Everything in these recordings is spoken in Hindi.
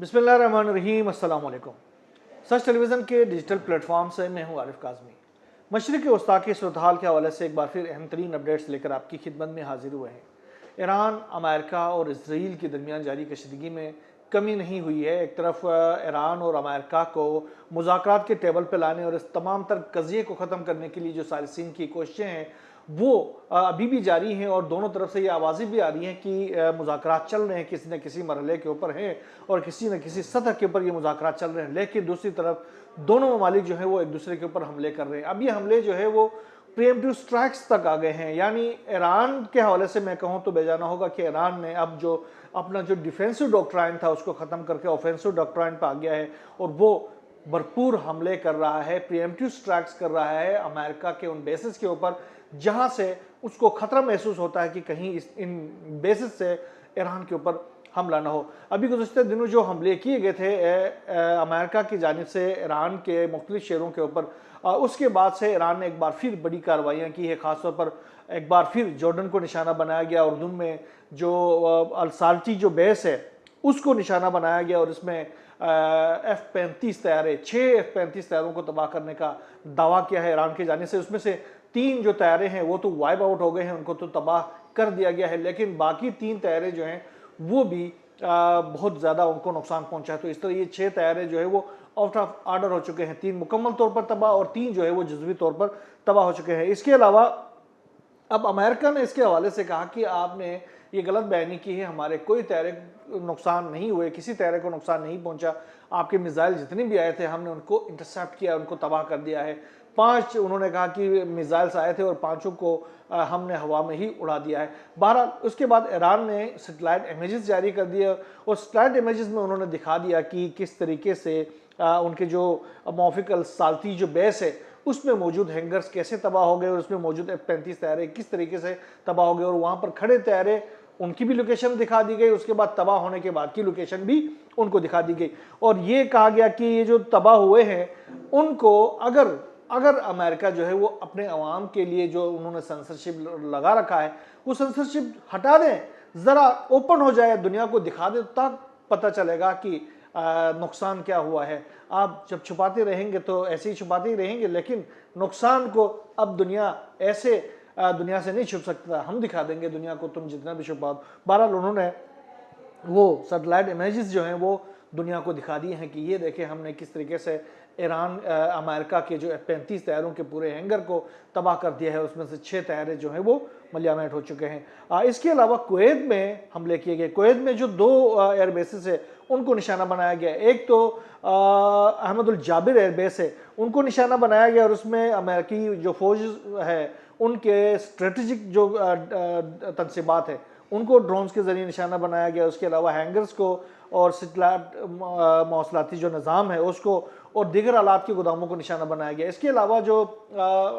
बिस्मिल्लाहिर्रहमानिर्रहीम, अस्सलाम वालेकुम। सच टेलीविज़न के डिजिटल प्लेटफॉर्म से मैं हूं आरिफ काज़मी। मशरिक़ वस्ता की सूरत हाल के हवाले से एक बार फिर अहम तरीन अपडेट्स लेकर आपकी खिदमत में हाजिर हुए हैं। ईरान, अमेरिका और इसराइल के दरमियान जारी कशीदगी में कमी नहीं हुई है। एक तरफ ईरान और अमेरिका को मुज़ाकरात के टेबल पर लाने और इस तमाम तर कज़िये को ख़त्म करने के लिए जो सालिसीन की कोशिशें हैं वो अभी भी जारी हैं और दोनों तरफ से ये आवाज़ें भी आ रही हैं कि मुज़ाकरात चल रहे हैं, किसी न किसी मरहले के ऊपर हैं और किसी न किसी सतह के ऊपर ये मुज़ाकरात चल रहे हैं। लेकिन दूसरी तरफ दोनों ममालिक जो है वो एक दूसरे के ऊपर हमले कर रहे हैं। अब ये हमले जो है वो प्रीएम्प्टिव स्ट्राइक्स तक आ गए हैं। यानी ईरान के हवाले से मैं कहूँ तो बेजाना होगा कि ईरान ने अब जो अपना जो डिफेंसिव डॉक्ट्राइन था उसको ख़त्म करके ऑफेंसिव डॉक्ट्राइन पर आ गया है और वो भरपूर हमले कर रहा है, प्रीएम्प्टिव स्ट्राइक्स कर रहा है अमेरिका के उन बेसिस के ऊपर जहां से उसको खतरा महसूस होता है कि कहीं इन बेसिस से ईरान के ऊपर हमला ना हो। अभी गुज़श्ते दिनों जो हमले किए गए थे अमेरिका की जानिब से ईरान के मुख्तलिफ शहरों के ऊपर, उसके बाद से ईरान ने एक बार फिर बड़ी कार्रवाइयाँ की है। ख़ासतौर पर एक बार फिर जॉर्डन को निशाना बनाया गया, उर्दून में जो अल-साल्टी जो बेस है उसको निशाना बनाया गया और इसमें F-35 तैयारे 6 F-35 तैयारों को तबाह करने का दावा किया है ईरान की जानिब से। उसमें से 3 जो तैयारे हैं वो तो वाइप आउट हो गए हैं, उनको तो तबाह कर दिया गया है, लेकिन बाकी 3 तैयारे जो हैं वो भी बहुत ज़्यादा उनको नुकसान पहुंचा है। तो इस तरह ये 6 तैयारे जो है वो आउट ऑफ ऑर्डर हो चुके हैं, 3 मुकम्मल तौर पर तबाह और 3 जो है वो जज़वी तौर पर तबाह हो चुके हैं। इसके अलावा अब अमेरिका ने इसके हवाले से कहा कि आपने ये गलत बयानी की है, हमारे कोई तैयारे नुकसान नहीं हुए, किसी तैयारे को नुकसान नहीं पहुंचा, आपके मिसाइल जितने भी आए थे हमने उनको इंटरसेप्ट किया, उनको तबाह कर दिया है। 5 उन्होंने कहा कि मिसाइल्स आए थे और 5 को हमने हवा में ही उड़ा दिया है। बहरहाल उसके बाद ईरान ने सैटेलाइट इमेजेस जारी कर दिए और सैटेलाइट इमेजेस में उन्होंने दिखा दिया कि किस तरीके से उनके जो मौफिकल साल्ती जो बेस है उसमें मौजूद हैंगर्स कैसे तबाह हो गए और उसमें मौजूद F-35 तैयारे किस तरीके से तबाह हो गए और वहाँ पर खड़े तैयारे उनकी भी लोकेशन दिखा दी गई, उसके बाद तबाह होने के बाद की लोकेशन भी उनको दिखा दी गई और ये कहा गया कि ये जो तबाह हुए हैं उनको अगर अमेरिका जो है वो अपने अवाम के लिए जो उन्होंने सेंसरशिप लगा रखा है वो सेंसरशिप हटा दें, ज़रा ओपन हो जाए, दुनिया को दिखा दें, तब पता चलेगा कि नुकसान क्या हुआ है। आप जब छुपाते रहेंगे तो ऐसे ही छुपाते ही रहेंगे, लेकिन नुकसान को अब दुनिया ऐसे दुनिया से नहीं छुप सकता, हम दिखा देंगे दुनिया को, तुम जितना भी छुपाओ। बहरहाल उन्होंने वो सैटेलाइट इमेजेस जो हैं वो दुनिया को दिखा दिए हैं कि ये देखें हमने किस तरीके से ईरान अमेरिका के जो F-35 तैयारों के पूरे हैंगर को तबाह कर दिया है, उसमें से 6 तैयारे जो हैं वो मलियामेट हो चुके हैं। इसके अलावा कुवैत में हमले किए गए। कुवैत में जो 2 एयर बेसेस है उनको निशाना बनाया गया। एक तो अहमदुल जाबिर एयरबेस है, उनको निशाना बनाया गया और उसमें अमेरिकी जो फौज है उनके स्ट्रेटेजिक जो तनसीबात है उनको ड्रोन्स के ज़रिए निशाना बनाया गया। उसके अलावा हैंगर्स को और सैटेलाइट मौसलाती जो निज़ाम है उसको और दीगर आलात के गोदामों को निशाना बनाया गया। इसके अलावा जो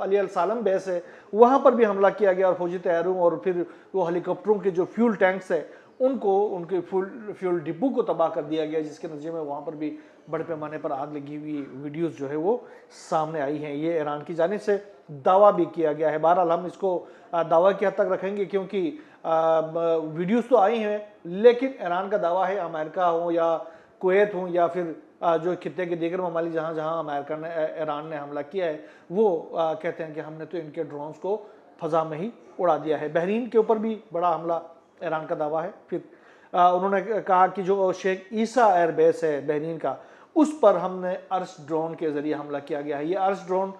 अली अल सालम बेस है वहाँ पर भी हमला किया गया और फौजी तैयारों और फिर वो हेलीकॉप्टरों के जो फ्यूल टैंक्स है उनको उनके फ्यूल डिब्बों को तबाह कर दिया गया, जिसके नतीजे में वहाँ पर भी बड़े पैमाने पर आग लगी हुई वीडियोस जो है वो सामने आई हैं। ये ईरान की जानिब से दावा भी किया गया है। बहरहाल हम इसको दावा की हद तक रखेंगे क्योंकि वीडियोस तो आई हैं, लेकिन ईरान का दावा है अमेरिका हो या कुवैत हो या फिर जो खित्ते के दीगर ममालिक जहाँ जहाँ अमेरिका ने ईरान ने हमला किया है वो कहते हैं कि हमने तो इनके ड्रोन्स को फ़ज़ा में ही उड़ा दिया है। बहरीन के ऊपर भी बड़ा हमला ईरान का दावा है। फिर उन्होंने कहा कि जो शेख ईसा एयरबेस है बहरीन का, उस पर हमने अर्श ड्रोन के ज़रिए हमला किया गया है। ये अर्श ड्रोन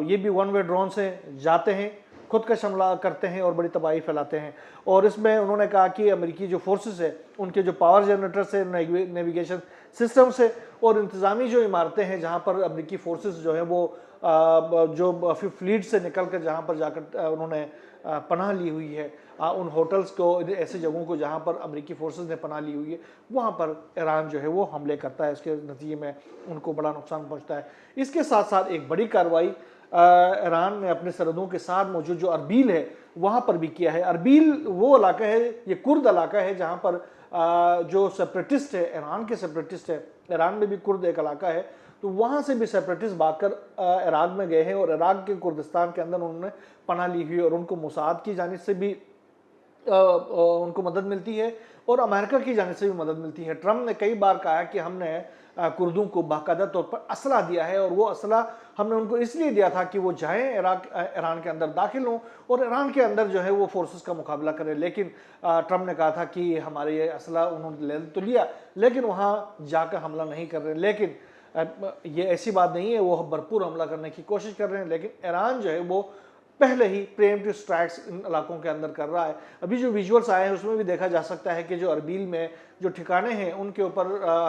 ये भी वन वे ड्रोन से जाते हैं, खुदकश हमला करते हैं और बड़ी तबाही फैलाते हैं। और इसमें उन्होंने कहा कि अमेरिकी जो फोर्सेस है उनके जो पावर जनरेटर से, नेविगेशन सिस्टम से और इंतज़ामी जो इमारतें हैं जहाँ पर अमेरिकी फोर्सेस जो है वो जो फ्लीट से निकल कर जहाँ पर जाकर उन्होंने पनाह ली हुई है, उन होटल्स को, ऐसे जगहों को जहाँ पर अमेरिकी फोर्सेस ने पनाह ली हुई है वहाँ पर ईरान जो है वो हमले करता है। इसके नतीजे में उनको बड़ा नुकसान पहुँचता है। इसके साथ साथ एक बड़ी कार्रवाई ईरान ने अपने सरहदों के साथ मौजूद जो अरबील है वहाँ पर भी किया है। अरबील वो इलाका है, ये कुर्द इलाका है जहाँ पर जो सेपरेटिस्ट है, ईरान के सेपरेटिस्ट है, ईरान में भी कुर्द एक इलाका है, तो वहाँ से भी सेपरेटिस्ट भागकर इराक में गए हैं और इराक के कुर्दिस्तान के अंदर उन्होंने पनाह ली हुई और उनको मोसाद की जानिब से भी उनको मदद मिलती है और अमेरिका की जानिब से भी मदद मिलती है। ट्रंप ने कई बार कहा है कि हमने कुर्दों को बाकायदा तौर पर असला दिया है और वो असला हमने उनको इसलिए दिया था कि वो जाएं ईरान के अंदर दाखिल हों और ईरान के अंदर जो है वो फोर्सेस का मुकाबला करें। लेकिन ट्रंप ने कहा था कि हमारे ये असला उन्होंने ले तो लिया लेकिन वहाँ जाकर हमला नहीं कर रहे। लेकिन ये ऐसी बात नहीं है, वो भरपूर हमला करने की कोशिश कर रहे हैं, लेकिन ईरान जो है वो पहले ही प्रीएम्प्टिव स्ट्राइक्स इन इलाकों के अंदर कर रहा है। अभी जो विजुअल्स आए हैं उसमें भी देखा जा सकता है कि जो अरबील में जो ठिकाने हैं उनके ऊपर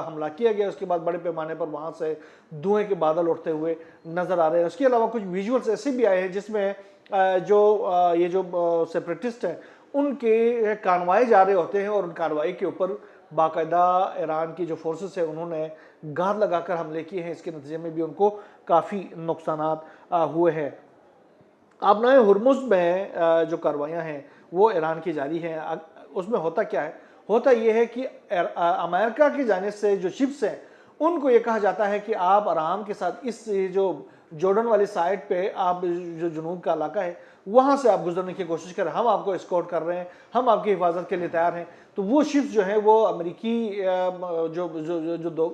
हमला किया गया, उसके बाद बड़े पैमाने पर वहाँ से धुएं के बादल उठते हुए नजर आ रहे हैं। उसके अलावा कुछ विजुअल्स ऐसे भी आए हैं जिसमें ये जो सेपरेटिस्ट हैं उनके कार्रवाई जा रहे होते हैं और उन कार्रवाई के ऊपर बाकायदा ईरान की जो फोर्सेस है उन्होंने घात लगाकर हमले किए हैं। इसके नतीजे में भी उनको काफ़ी नुकसान हुए हैं। आबनाए हुर्मुज़ में जो कार्रवाइयाँ हैं वो ईरान की जारी हैं। उसमें होता क्या है, होता यह है कि अमेरिका की जानिब से जो शिप्स हैं उनको ये कहा जाता है कि आप आराम के साथ इस जो जॉर्डन वाली साइड पे आप जो जुनूब का इलाका है वहाँ से आप गुजरने की कोशिश करें, हम आपको एस्कॉर्ट कर रहे हैं, हम आपकी हिफाजत के लिए तैयार हैं। तो वो शिप्स जो हैं वो अमेरिकी जो जो जो, जो दो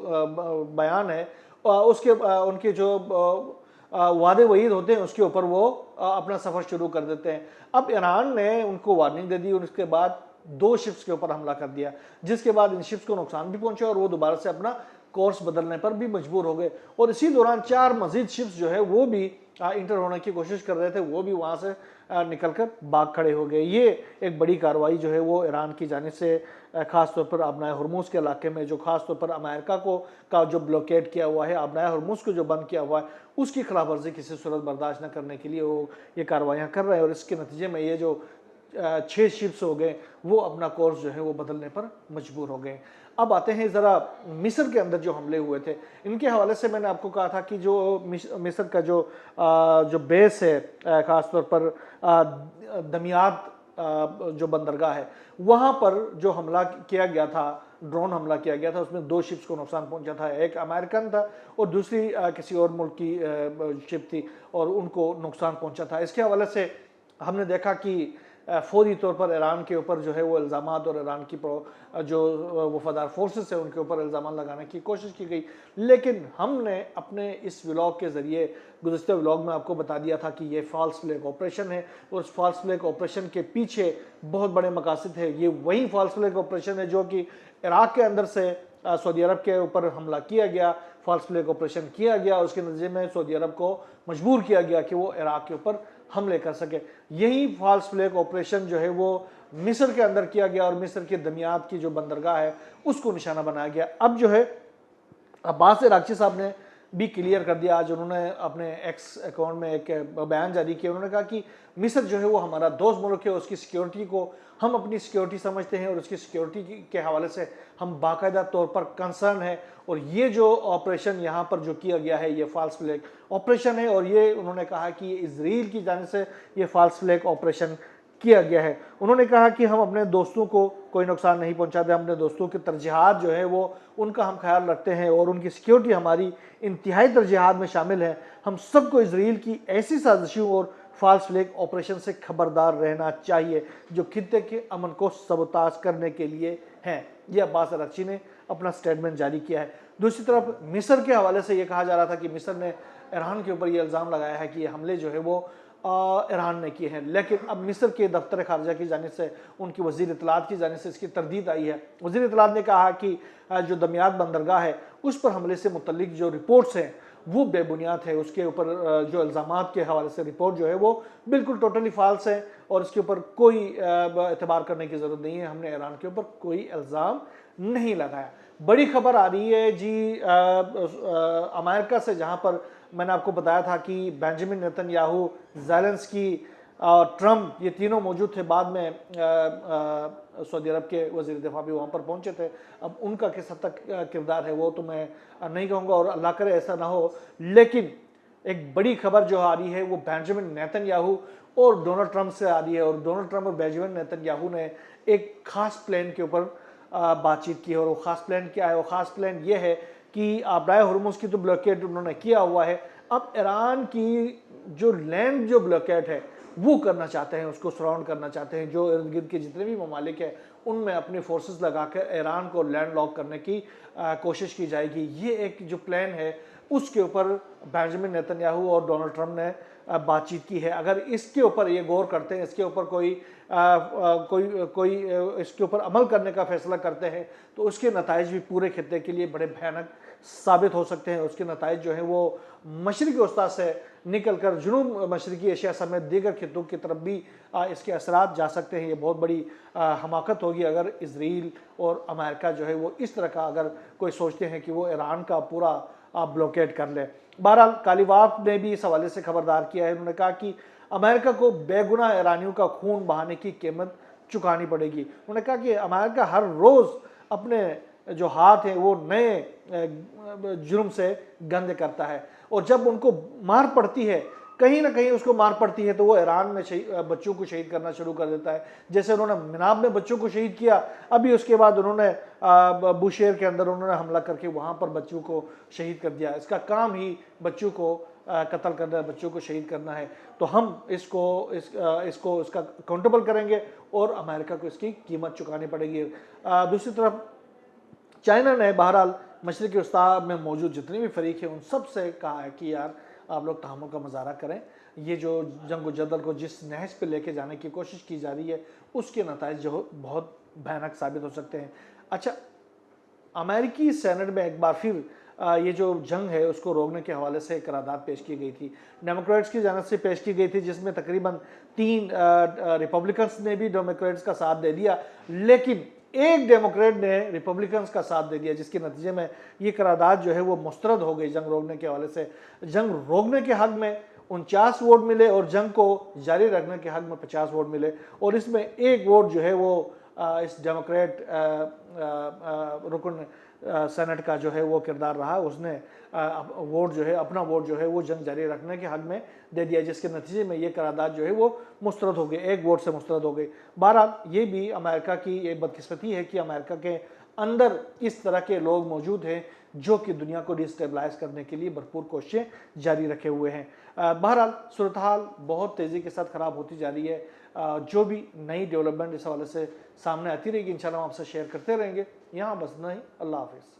बयान है उसके उनके जो वादे वईद होते हैं उसके ऊपर वो अपना सफ़र शुरू कर देते हैं। अब ईरान ने उनको वार्निंग दे दी और उसके बाद 2 शिप्स के ऊपर हमला कर दिया, जिसके बाद इन शिप्स को नुकसान भी पहुंचा और वो दोबारा से अपना कोर्स बदलने पर भी मजबूर हो गए। और इसी दौरान 4 मजीद शिप्स जो है वो भी इंटर होने की कोशिश कर रहे थे, वो भी वहाँ से निकलकर भाग खड़े हो गए। ये एक बड़ी कार्रवाई जो है वो ईरान की जानिब से ख़ास तौर पर आबनाए हुर्मुज़ के इलाके में जो ख़ास तौर पर अमेरिका को का जो ब्लॉकेट किया हुआ है, आबनाए हुर्मुज़ को जो बंद किया हुआ है, उसकी खिलाफ वर्जी किसी सूरत बर्दाश्त न करने के लिए वो ये कार्रवाइयाँ कर रहे हैं। और इसके नतीजे में ये जो 6 शिप्स हो गए वो अपना कोर्स जो है वो बदलने पर मजबूर हो गए। अब आते हैं ज़रा मिस्र के अंदर जो हमले हुए थे इनके हवाले से। मैंने आपको कहा था कि जो मिस्र का जो बेस है ख़ास तौर पर दमियात जो बंदरगाह है वहाँ पर जो हमला किया गया था, ड्रोन हमला किया गया था, उसमें 2 शिप्स को नुकसान पहुंचा था। एक अमेरिकन था और दूसरी किसी और मुल्क की शिप थी और उनको नुकसान पहुंचा था। इसके हवाले से हमने देखा कि फौरी तौर पर ईरान के ऊपर जो है वो इल्ज़ामात और ईरान की जो वफादार फोर्सेस है उनके ऊपर इल्ज़ाम लगाने की कोशिश की गई। लेकिन हमने अपने इस व्लॉग के ज़रिए गुज़श्ता व्लॉग में आपको बता दिया था कि ये फॉल्स फ्लैग ऑपरेशन है और उस फॉल्स फ्लैग ऑपरेशन के पीछे बहुत बड़े मकासद है। ये वही फॉल्स फ्लैग ऑपरेशन है जो कि इराक़ के अंदर से सऊदी अरब के ऊपर हमला किया गया, फॉल्स फ्लैग ऑपरेशन किया गया, उसके नतीजे में सऊदी अरब को मजबूर किया गया कि वो इराक़ के ऊपर हमले कर सके। यही फॉल्स फ्लैग ऑपरेशन जो है वो मिस्र के अंदर किया गया और मिस्र के दमियात की जो बंदरगाह है उसको निशाना बनाया गया। अब जो है अब्बास इराक़ची साहब ने भी क्लियर कर दिया, आज उन्होंने अपने एक्स अकाउंट में एक बयान जारी किया। उन्होंने कहा कि मिस्र जो है वो हमारा दोस्त मुल्क है, उसकी सिक्योरिटी को हम अपनी सिक्योरिटी समझते हैं और उसकी सिक्योरिटी के हवाले से हम बाकायदा तौर पर कंसर्न है। और ये जो ऑपरेशन यहाँ पर जो किया गया है ये फॉल्स फ्लैग ऑपरेशन है और ये उन्होंने कहा कि इजराइल की जानिब से ये फॉल्स फ्लैग ऑपरेशन किया गया है। उन्होंने कहा कि हम अपने दोस्तों को कोई नुकसान नहीं पहुंचाते, अपने दोस्तों की तरजीहात जो है वो उनका हम ख्याल रखते हैं और उनकी सिक्योरिटी हमारी इंतहाई तरजीहात में शामिल है। हम सबको इजराइल की ऐसी साजिशों और फॉल्स फ्लैग ऑपरेशन से खबरदार रहना चाहिए जो खित्ते के अमन को सबताज करने के लिए हैं। यह अब्बास अरागची ने अपना स्टेटमेंट जारी किया है। दूसरी तरफ मिस्र के हवाले से यह कहा जा रहा था कि मिस्र ने ईरान के ऊपर यह इल्ज़ाम लगाया है कि ये हमले जो है वो ईरान ने किए हैं। लेकिन अब मिस्र के दफ्तर खारजा की जानिब से उनकी वज़ीर इत्तलात की जानिब से इसकी तरदीद आई है। वज़ीर इत्तलात ने कहा कि जो दमियात बंदरगाह है उस पर हमले से मुतल्लिक जो रिपोर्ट्स हैं वो बेबुनियाद है, उसके ऊपर जो इल्ज़ामात के हवाले से रिपोर्ट जो है वो बिल्कुल टोटली फाल्स है और इसके ऊपर कोई एतबार करने की ज़रूरत नहीं है। हमने ईरान के ऊपर कोई इल्ज़ाम नहीं लगाया। बड़ी खबर आ रही है जी अमेरिका से, जहाँ पर मैंने आपको बताया था कि बेंजामिन नेतन्याहू, ज़ेलेंस्की और ट्रम्प ये तीनों मौजूद थे। बाद में सऊदी अरब के वज़ीर दिफा भी वहाँ पर पहुँचे थे। अब उनका किस हद तक किरदार है वो तो मैं नहीं कहूँगा और अल्लाह करे ऐसा ना हो। लेकिन एक बड़ी खबर जो आ रही है वो बेंजामिन नेतन्याहू और डोनाल्ड ट्रम्प से आ रही है और डोनाल्ड ट्रम्प और बेंजामिन नेतन्याहू ने एक ख़ास प्लान के ऊपर बातचीत की है। और वो ख़ास प्लान क्या है? वो ख़ास प्लान ये है कि आबराए हुर्मुज़ की तो ब्लॉकेट उन्होंने किया हुआ है, अब ईरान की जो लैंड जो ब्लॉकेट है वो करना चाहते हैं, उसको सराउंड करना चाहते हैं। जो इर्द गिर्द के जितने भी ममालिक हैं उनमें अपनी फोर्सेस लगाकर ईरान को लैंड लॉक करने की कोशिश की जाएगी। ये एक जो प्लान है उसके ऊपर बेंजामिन नेतन्याहू और डोनाल्ड ट्रंप ने बातचीत की है। अगर इसके ऊपर ये गौर करते हैं, इसके ऊपर कोई इसके ऊपर अमल करने का फैसला करते हैं तो उसके नताइज भी पूरे खित्ते के लिए बड़े भयानक साबित हो सकते हैं। उसके नताइज जो हैं वो मशरक़ी वस्ता से निकल कर जुनूब मशरक़ी एशिया समेत दीगर खित्तों की तरफ भी इसके असरात जा सकते हैं। ये बहुत बड़ी हमाकत होगी अगर इजराइल और अमेरिका जो है वो इस तरह का अगर कोई सोचते हैं कि वो ईरान का पूरा ब्लॉकेट कर ले। बहरहाल कालीवाफ ने भी इस हवाले से खबरदार किया है। उन्होंने कहा कि अमेरिका को बेगुनाह ईरानियों का खून बहाने की कीमत चुकानी पड़ेगी। उन्होंने कहा कि अमेरिका हर रोज़ अपने जो हाथ हैं वो नए जुर्म से गंदे करता है और जब उनको मार पड़ती है, कहीं ना कहीं उसको मार पड़ती है तो वो ईरान में बच्चों को शहीद करना शुरू कर देता है। जैसे उन्होंने मिनाब में बच्चों को शहीद किया, अभी उसके बाद उन्होंने बुशेर के अंदर उन्होंने हमला करके वहाँ पर बच्चों को शहीद कर दिया। इसका काम ही बच्चों को कत्ल करना है, बच्चों को शहीद करना है। तो हम इसको इसका अकाउंटेबल करेंगे और अमेरिका को इसकी कीमत चुकानी पड़ेगी। दूसरी तरफ चाइना ने बहरहाल मशरक़ी वस्ता में मौजूद जितने भी फरीक हैं उन सब से कहा है कि यार आप लोग तहम्मुल का मुजाहरा करें। ये जो जंग जदल को जिस नहज पे लेके जाने की कोशिश की जा रही है उसके नताइज जो बहुत भयानक साबित हो सकते हैं। अच्छा, अमेरिकी सेनेट में एक बार फिर ये जो जंग है उसको रोकने के हवाले से एक करारदाद पेश की गई थी, डेमोक्रेट्स की जानिब से पेश की गई थी, जिसमें तकरीबन 3 रिपब्लिकन्स ने भी डेमोक्रेट्स का साथ दे दिया, लेकिन एक डेमोक्रेट ने रिपब्लिकन्स का साथ दे दिया, जिसके नतीजे में ये करारदाद जो है वो मुस्तरद हो गई। जंग रोकने के हवाले से जंग रोकने के हक में 49 वोट मिले और जंग को जारी रखने के हक में 50 वोट मिले और इसमें एक वोट जो है वो इस डेमोक्रेट रुकन सेनेट का जो है वो किरदार रहा। उसने वोट जो है अपना वोट जो है वो जंग जारी रखने के हक में दे दिया, जिसके नतीजे में ये करारदाद जो है वो मुस्तरद हो गई, एक वोट से मुस्तरद हो गई। बहरहाल ये भी अमेरिका की ये बदकिस्मती है कि अमेरिका के अंदर इस तरह के लोग मौजूद हैं जो कि दुनिया को डिस्टेबलाइज करने के लिए भरपूर कोशिशें जारी रखे हुए हैं। बहरहाल सूरत हाल बहुत तेज़ी के साथ ख़राब होती जा रही है। जो भी नई डेवलपमेंट इस हवाले से सामने आती रहेगी इंशाल्लाह हम आपसे शेयर करते रहेंगे। यहाँ बस नहीं, अल्लाह हाफिज़।